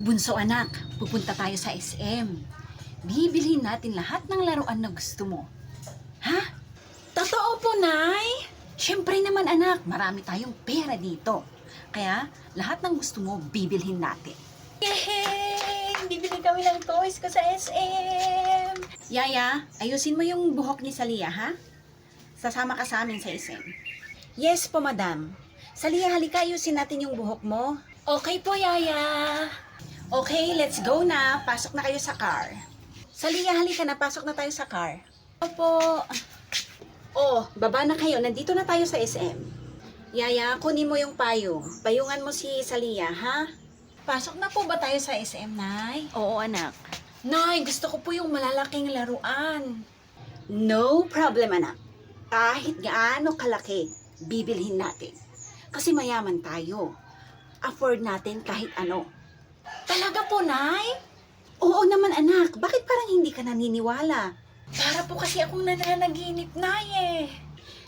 Bunso anak, pupunta tayo sa SM. Bibilhin natin lahat ng laruan na gusto mo. Ha? Totoo po, Nay? Siyempre naman anak, marami tayong pera dito. Kaya lahat ng gusto mo, bibilhin natin. Yehey! Bibili kami ng toys ko sa SM. Yaya, ayusin mo yung buhok ni Salia, ha? Sasama ka sa amin sa SM. Yes po, madam. Salia, halika, ayusin natin yung buhok mo. Okay po, Yaya. Okay, let's go na. Pasok na kayo sa car. Salia, halika na. Pasok na tayo sa car. Opo. Oh, baba na kayo. Nandito na tayo sa SM. Yaya, kunin mo yung payong. Payungan mo si Salia, ha? Pasok na po ba tayo sa SM, Nay? Oo, anak. Nay, gusto ko po yung malalaking laruan. No problem, anak. Kahit gaano kalaki, bibilhin natin. Kasi mayaman tayo. Afford natin kahit ano. Talaga po, Nay? Oo naman, anak. Bakit parang hindi ka naniniwala? Para po kasi akong nananaginip, Nay, eh.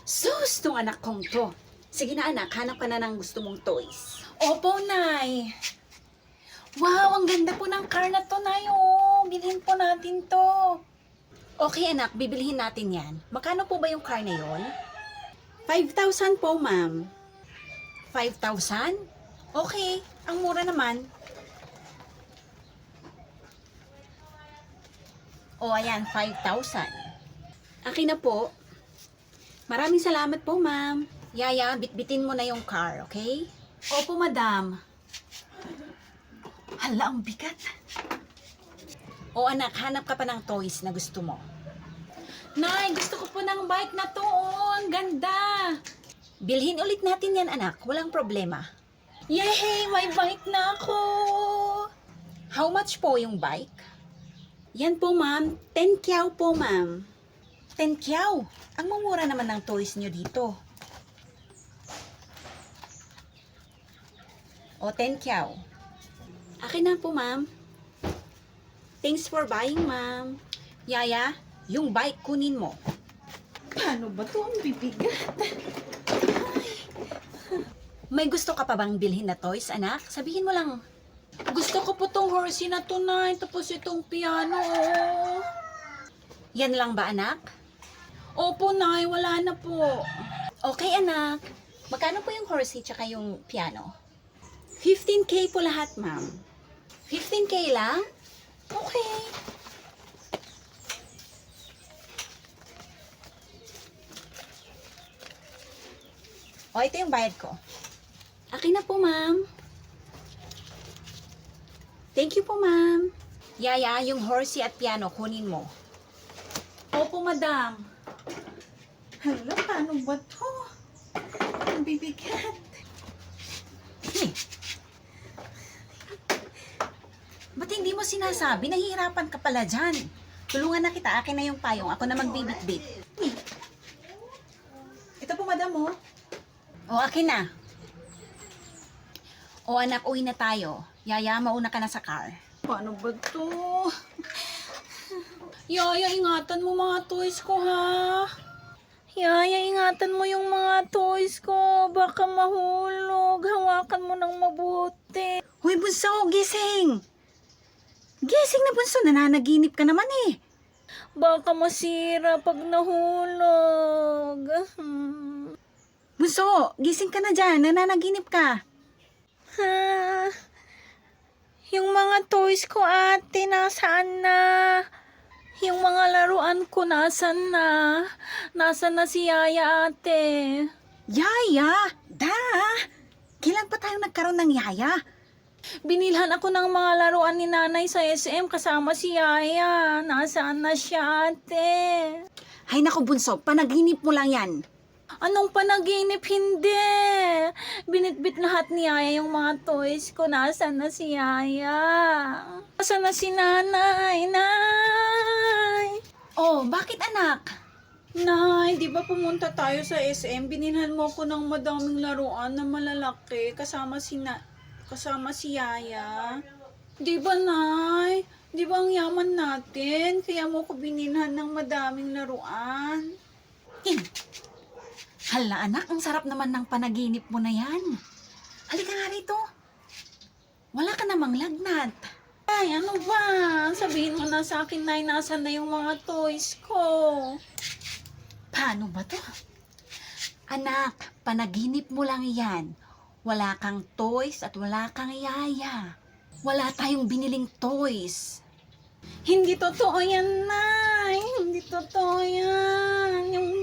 Sus, tong anak kong to. Sige na, anak. Hanap ka na ng gusto mong toys. Opo, Nay. Wow, ang ganda po ng car na to, Nay. Oh, bilhin po natin to. Okay, anak. Bibilhin natin yan. Magkano po ba yung car na yon? 5,000 po, ma'am. 5,000? Okay. Ang mura naman. O, ayan, 5,000. Akin na po. Maraming salamat po, ma'am. Yaya, bitbitin mo na yung car, okay? Opo, madam. Hala, ang bigat. O, anak, hanap ka pa ng toys na gusto mo. Nay, gusto ko po ng bike na to. Oh, ang ganda. Bilhin ulit natin yan, anak. Walang problema. Yehey, may bike na ako. How much po yung bike? Yan po, ma'am. 10 kyaw po, ma'am. 10 kyaw? Ang mumura naman ng toys nyo dito. O, 10 kyaw. Akin na po, ma'am. Thanks for buying, ma'am. Yaya, yung bike kunin mo. Paano ba to? Ang bibigat. May gusto ka pa bang bilhin na toys, anak? Sabihin mo lang. Gusto ko po tong horsey na to, Nay. Tapos itong piano, oh. Yan lang ba, anak? Opo, Nay. Wala na po. Okay, anak. Magkano po yung horsey tsaka yung piano? 15K po lahat, ma'am. 15K lang? Okay. O, ito yung bayad ko. Akin na po, ma'am. Thank you po, ma'am. Yaya, yung horsey at piano, kunin mo. Opo, madam. Hala, paano ba to? Ang bibigat. Ba't hindi mo sinasabi? Nahihirapan ka pala dyan. Tulungan na kita. Akin na yung payong. Ako na magbibit-bit. Ito po, madam, oh. O, akin na. O, anak, uwi na tayo. Yaya, mauna ka na sa car. Paano ba to? Yaya, ingatan mo mga toys ko, ha? Yaya, ingatan mo yung mga toys ko. Baka mahulog. Hawakan mo ng mabuti. Hoy, bunso, gising! Gising na, bunso. Nananaginip ka naman, eh. Baka masira pag nahulog. Bunso, gising ka na dyan. Nananaginip ka. Ha? Yung mga toys ko, ate, nasaan na? Yung mga laruan ko, nasaan na? Nasaan na si Yaya, ate? Yaya? Kailan pa tayo nagkaroon ng Yaya? Binilhan ako ng mga laruan ni nanay sa SM kasama si Yaya. Nasaan na siya, ate? Hay naku, bunso, panaginip mo lang yan. Anong panaginip? Hindi. Binitbit lahat ni Yaya yung mga toys ko. Nasaan na si Yaya? Nasaan na si nanay? Nay! Oh, bakit anak? Nay, di ba pumunta tayo sa SM? Binilhan mo ko ng madaming laruan na malalaki kasama si Yaya. Di ba, Nay? Di ba ang yaman natin? Kaya mo ko binilhan ng madaming laruan. Hala, anak, ang sarap naman ng panaginip mo na yan. Halika nga rito. Wala ka namang lagnat. Ay, ano ba? Sabihin mo na sa akin, Nay, nasan na yung mga toys ko? Paano ba to? Anak, panaginip mo lang yan. Wala kang toys at wala kang yaya. Wala tayong biniling toys. Hindi totoo yan, Nay. Hindi totoo yan. Yung